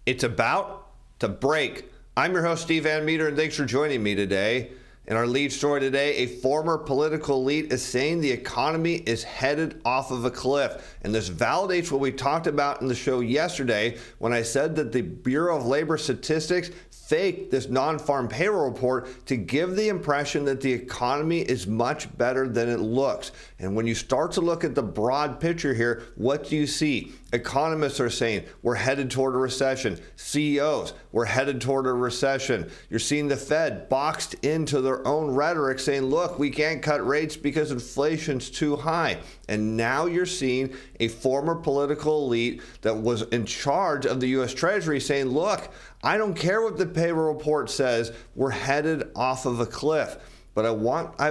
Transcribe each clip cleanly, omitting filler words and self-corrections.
It's about to break. I'm your host, Steve Van Metre, and thanks for joining me today. In our lead story today, a former political elite is saying the economy is headed off of a cliff. And this validates what we talked about in the show yesterday when I said that the Bureau of Labor Statistics faked this non-farm payroll report to give the impression that the economy is much better than it looks. And when you start to look at the broad picture here, what do you see? Economists are saying we're headed toward a recession. CEOs, we're headed toward a recession. You're seeing the Fed boxed into their own rhetoric saying, look, we can't cut rates because inflation's too high. And now you're seeing a former political elite that was in charge of the U.S. Treasury saying, look, I don't care what the payroll report says, we're headed off of a cliff. But I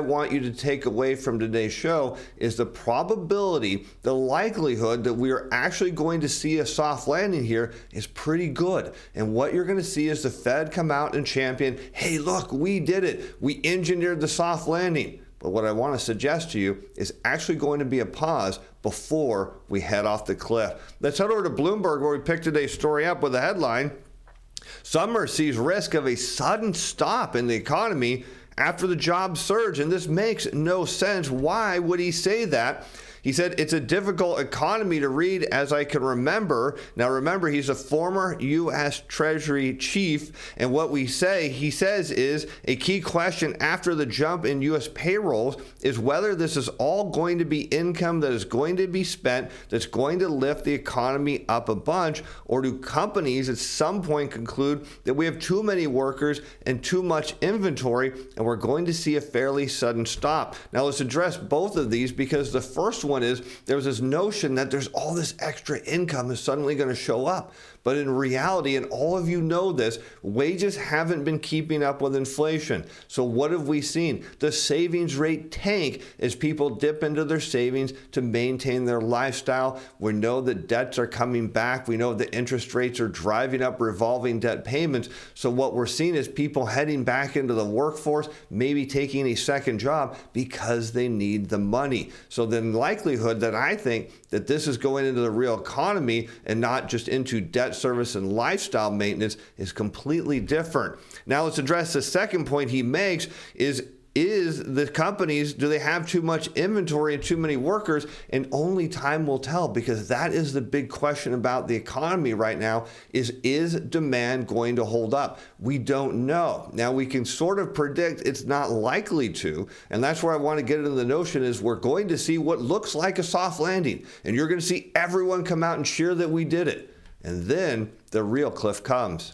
want you to take away from today's show is the probability, the likelihood that we are actually going to see a soft landing here is pretty good. And what you're going to see is the Fed come out and champion, hey, look, we did it. We engineered the soft landing. But what I want to suggest to you is actually going to be a pause before we head off the cliff. Let's head over to Bloomberg where we picked today's story up with a headline. Summer sees risk of a sudden stop in the economy after the job surge, and this makes no sense. Why would he say that? He said, it's a difficult economy to read as I can remember. Now remember, he's a former U.S. Treasury chief, and what he says is a key question after the jump in U.S. payrolls is whether this is all going to be income that is going to be spent, that's going to lift the economy up a bunch, or do companies at some point conclude that we have too many workers and too much inventory, and we're going to see a fairly sudden stop. Now let's address both of these because the first one is there's this notion that there's all this extra income is suddenly going to show up. But in reality, and all of you know this, wages haven't been keeping up with inflation. So what have we seen? The savings rate tank as people dip into their savings to maintain their lifestyle. We know that debts are coming back. We know that interest rates are driving up revolving debt payments. So what we're seeing is people heading back into the workforce, maybe taking a second job because they need the money. So the likelihood that I think that this is going into the real economy and not just into debt service and lifestyle maintenance is completely different. Now let's address the second point he makes is the companies, do they have too much inventory and too many workers? And only time will tell, because that is the big question about the economy right now is demand going to hold up? We don't know. Now we can sort of predict it's not likely to, and that's where I want to get into the notion is we're going to see what looks like a soft landing, and you're going to see everyone come out and cheer that we did it. And then the real cliff comes.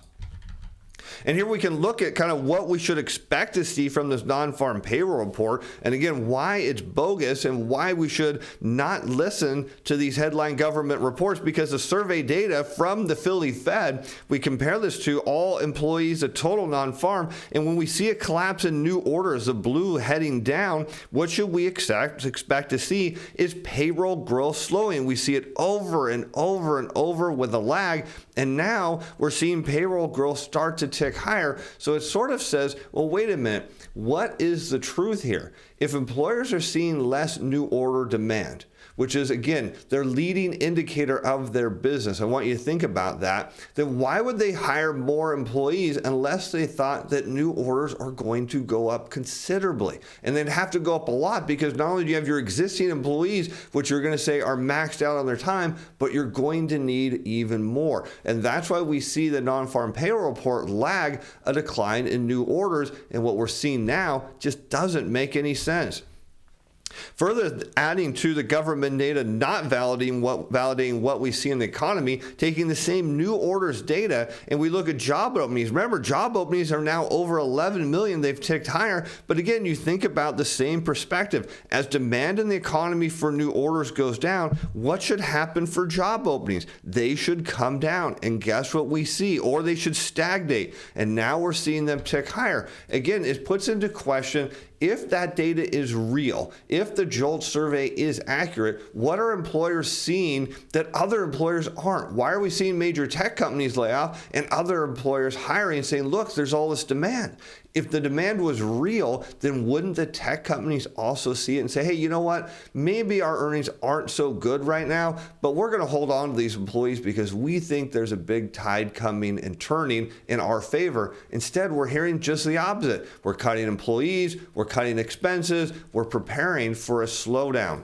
And here we can look at kind of what we should expect to see from this non-farm payroll report. And again, why it's bogus and why we should not listen to these headline government reports, because the survey data from the Philly Fed, we compare this to all employees, a total non-farm. And when we see a collapse in new orders, the blue heading down, what should we expect to see is payroll growth slowing. We see it over and over and over with a lag. And now we're seeing payroll growth start to tick higher. So it sort of says, well, wait a minute. What is the truth here? If employers are seeing less new order demand, which is, again, their leading indicator of their business, I want you to think about that, then why would they hire more employees unless they thought that new orders are going to go up considerably? And they'd have to go up a lot, because not only do you have your existing employees, which you're going to say are maxed out on their time, but you're going to need even more. And that's why we see the non-farm payroll report lag a decline in new orders. And what we're seeing now just doesn't make any sense. Further adding to the government data not validating what we see in the economy, taking the same new orders data and we look at job openings. Remember, job openings are now over 11 million. They've ticked higher. But again, you think about the same perspective. As demand in the economy for new orders goes down, what should happen for job openings? They should come down. And guess what we see? Or they should stagnate. And now we're seeing them tick higher. Again, it puts into question, if that data is real, if the JOLT survey is accurate, what are employers seeing that other employers aren't? Why are we seeing major tech companies lay off and other employers hiring, saying, look, there's all this demand? If the demand was real, then wouldn't the tech companies also see it and say, hey, you know what? Maybe our earnings aren't so good right now, but we're going to hold on to these employees because we think there's a big tide coming and turning in our favor. Instead, we're hearing just the opposite. We're cutting employees, we're cutting expenses, we're preparing for a slowdown.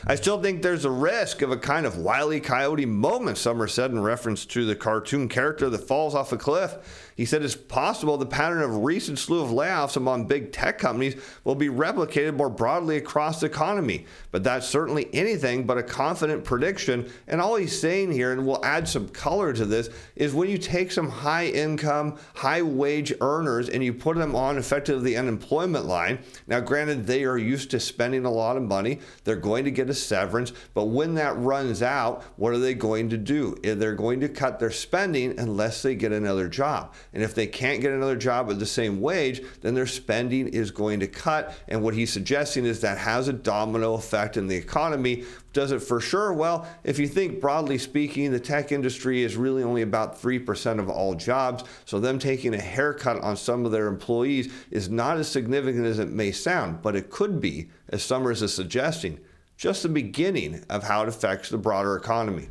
I still think there's a risk of a kind of Wile E. Coyote moment, Summer said in reference to the cartoon character that falls off a cliff. He said it's possible the pattern of recent slew of layoffs among big tech companies will be replicated more broadly across the economy. But that's certainly anything but a confident prediction. And all he's saying here, and we'll add some color to this, is when you take some high income, high wage earners and you put them on effectively the unemployment line. Now, granted, they are used to spending a lot of money. They're going to get a severance. But when that runs out, what are they going to do? They're going to cut their spending unless they get another job. And if they can't get another job at the same wage, then their spending is going to cut. And what he's suggesting is that has a domino effect in the economy. Does it for sure? Well, if you think broadly speaking, the tech industry is really only about 3% of all jobs. So them taking a haircut on some of their employees is not as significant as it may sound, but it could be, as Summers is suggesting, just the beginning of how it affects the broader economy.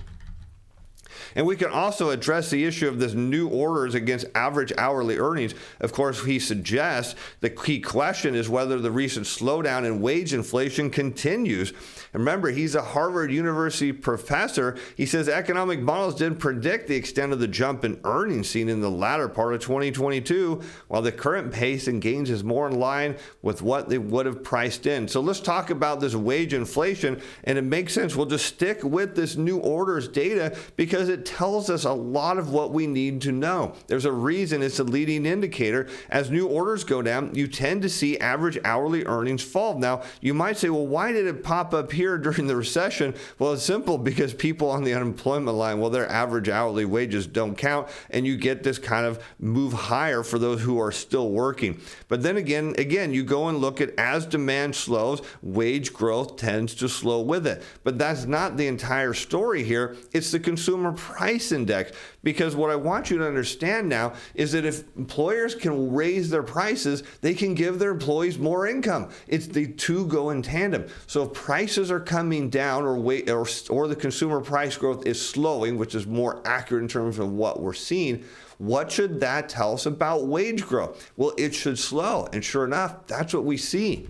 And we can also address the issue of this new orders against average hourly earnings. Of course, he suggests the key question is whether the recent slowdown in wage inflation continues. And remember, he's a Harvard University professor. He says economic models didn't predict the extent of the jump in earnings seen in the latter part of 2022, while the current pace and gains is more in line with what they would have priced in. So let's talk about this wage inflation, and it makes sense. We'll just stick with this new orders data because it tells us a lot of what we need to know. There's a reason it's a leading indicator. As new orders go down, you tend to see average hourly earnings fall. Now, you might say, well, why did it pop up here during the recession? Well, it's simple, because people on the unemployment line, well, their average hourly wages don't count, and you get this kind of move higher for those who are still working. But then again, you go and look at as demand slows, wage growth tends to slow with it. But that's not the entire story here. It's the consumer price index, because what I want you to understand now is that if employers can raise their prices, they can give their employees more income. It's the two go in tandem. So if prices are coming down or the consumer price growth is slowing, which is more accurate in terms of what we're seeing, what should that tell us about wage growth? Well, it should slow. And sure enough, that's what we see.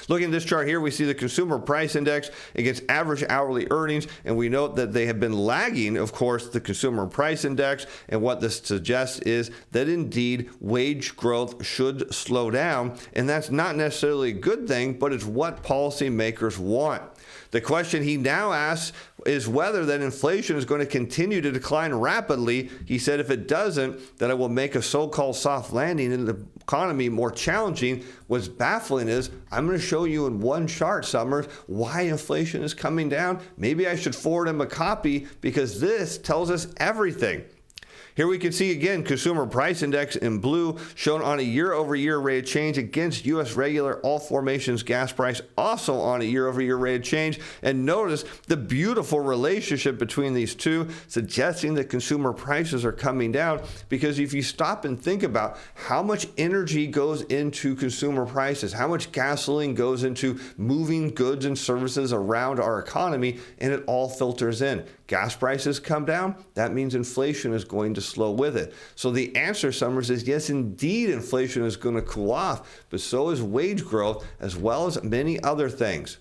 Looking at this chart here, we see the consumer price index against average hourly earnings, and we note that they have been lagging, of course, the consumer price index. And what this suggests is that indeed wage growth should slow down, and that's not necessarily a good thing, but it's what policymakers want. The question he now asks is whether that inflation is going to continue to decline rapidly. He said if it doesn't, that it will make a so-called soft landing in the economy more challenging. What's baffling is I'm going to show you in one chart, Summers, why inflation is coming down. Maybe I should forward him a copy because this tells us everything. Here we can see again consumer price index in blue shown on a year-over-year rate of change against U.S. regular all formations gas price, also on a year-over-year rate of change. And notice the beautiful relationship between these two, suggesting that consumer prices are coming down. Because if you stop and think about how much energy goes into consumer prices, how much gasoline goes into moving goods and services around our economy, and it all filters in. Gas prices come down, that means inflation is going to slow with it. So the answer, Summers, is yes, indeed, inflation is going to cool off, but so is wage growth, as well as many other things.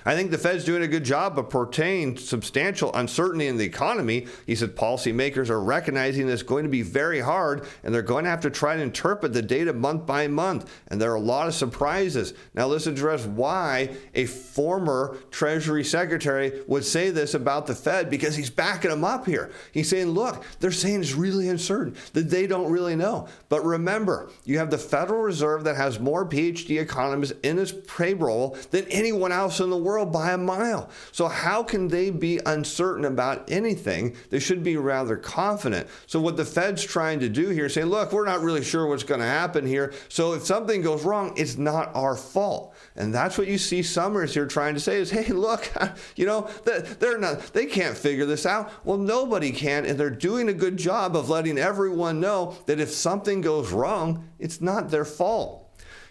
I think the Fed's doing a good job of portraying substantial uncertainty in the economy. He said policymakers are recognizing it's going to be very hard, and they're going to have to try to interpret the data month by month, and there are a lot of surprises. Now let's address why a former Treasury Secretary would say this about the Fed, because he's backing them up here. He's saying, look, they're saying it's really uncertain, that they don't really know. But remember, you have the Federal Reserve that has more PhD economists in its payroll than anyone else in the the world by a mile. So how can they be uncertain about anything? They should be rather confident. So what the Fed's trying to do here is say, look, we're not really sure what's going to happen here. So if something goes wrong, it's not our fault. And that's what you see Summers here trying to say is, hey, look, they can't figure this out. Well, nobody can, and they're doing a good job of letting everyone know that if something goes wrong, it's not their fault.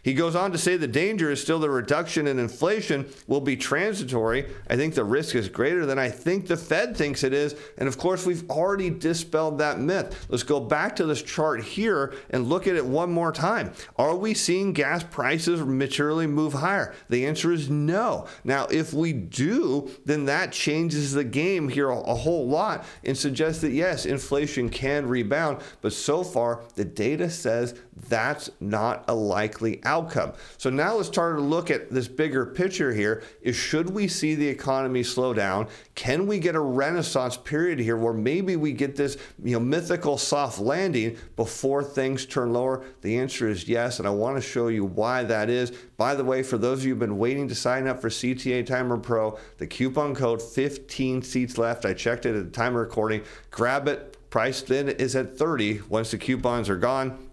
He goes on to say the danger is still the reduction in inflation will be transitory. I think the risk is greater than I think the Fed thinks it is. And of course, we've already dispelled that myth. Let's go back to this chart here and look at it one more time. Are we seeing gas prices materially move higher? The answer is no. Now, if we do, then that changes the game here a whole lot and suggests that yes, inflation can rebound. But so far, the data says that's not a likely outcome. So now let's start to look at this bigger picture here. Is should we see the economy slow down? Can we get a renaissance period here where maybe we get this mythical soft landing before things turn lower? The answer is yes, and I want to show you why that is. By the way, for those of you who've been waiting to sign up for CTA Timer Pro, the coupon code 15 seats left. I checked it at the time of recording. Grab it. Price then is at 30 once the coupons are gone.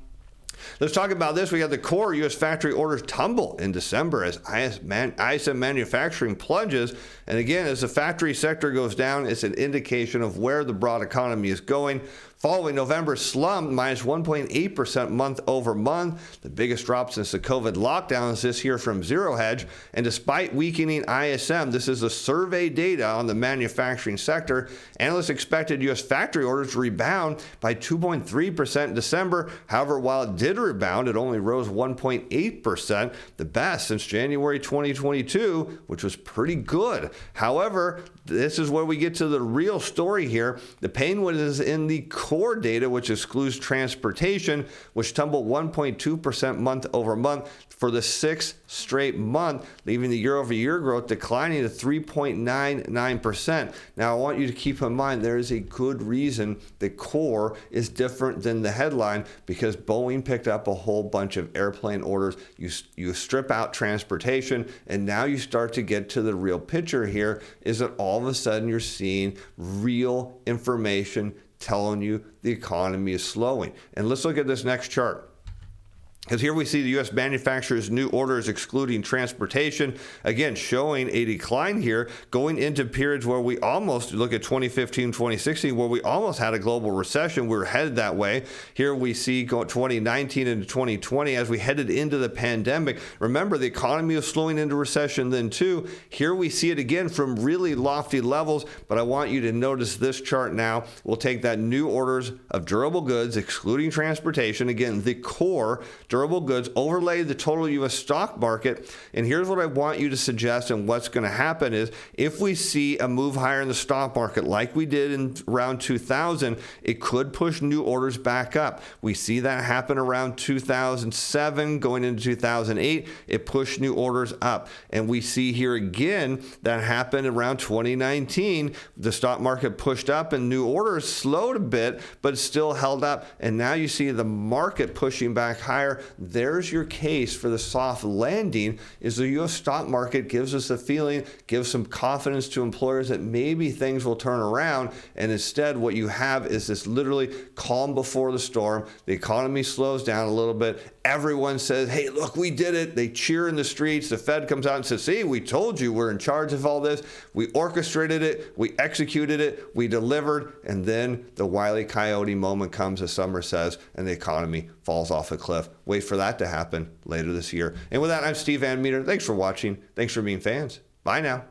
Let's talk about this. We got the core U.S. factory orders tumble in December as ISM manufacturing plunges. And again, as the factory sector goes down, it's an indication of where the broad economy is going. Following November's slump, minus 1.8% month over month, the biggest drop since the COVID lockdowns this year from Zero Hedge. And despite weakening ISM, this is the survey data on the manufacturing sector, analysts expected U.S. factory orders to rebound by 2.3% in December. However, while it did rebound, it only rose 1.8%, the best since January 2022, which was pretty good. However, this is where we get to the real story here. The pain was in the core data, which excludes transportation, which tumbled 1.2% month over month for the sixth straight month, leaving the year-over-year growth declining to 3.99%. Now, I want you to keep in mind there is a good reason the core is different than the headline, because Boeing picked up a whole bunch of airplane orders. You strip out transportation, and now you start to get to the real picture here, is that all of a sudden you're seeing real information telling you the economy is slowing. And let's look at this next chart. Because here we see the U.S. manufacturers' new orders excluding transportation, again, showing a decline here, going into periods where we almost, look at 2015, 2016, where we almost had a global recession. We were headed that way. Here we see 2019 into 2020 as we headed into the pandemic. Remember, the economy was slowing into recession then too. Here we see it again from really lofty levels, but I want you to notice this chart now. We'll take that new orders of durable goods, excluding transportation, again, the core durable goods, overlay the total U.S. stock market. And here's what I want you to suggest, and what's going to happen is if we see a move higher in the stock market like we did in around 2000, it could push new orders back up. We see that happen around 2007 going into 2008. It pushed new orders up. And we see here again that happened around 2019. The stock market pushed up and new orders slowed a bit, but still held up. And now you see the market pushing back higher. There's your case for the soft landing, is the U.S. stock market gives us a feeling, gives some confidence to employers that maybe things will turn around. And instead, what you have is this literally calm before the storm. The economy slows down a little bit. Everyone says, hey, look, we did it. They cheer in the streets. The Fed comes out and says, see, we told you we're in charge of all this. We orchestrated it. We executed it. We delivered. And then the Wile E. Coyote moment comes, as Summer says, and the economy falls off a cliff. Wait for that to happen later this year. And with that, I'm Steve Van Meter. Thanks for watching. Thanks for being fans. Bye now.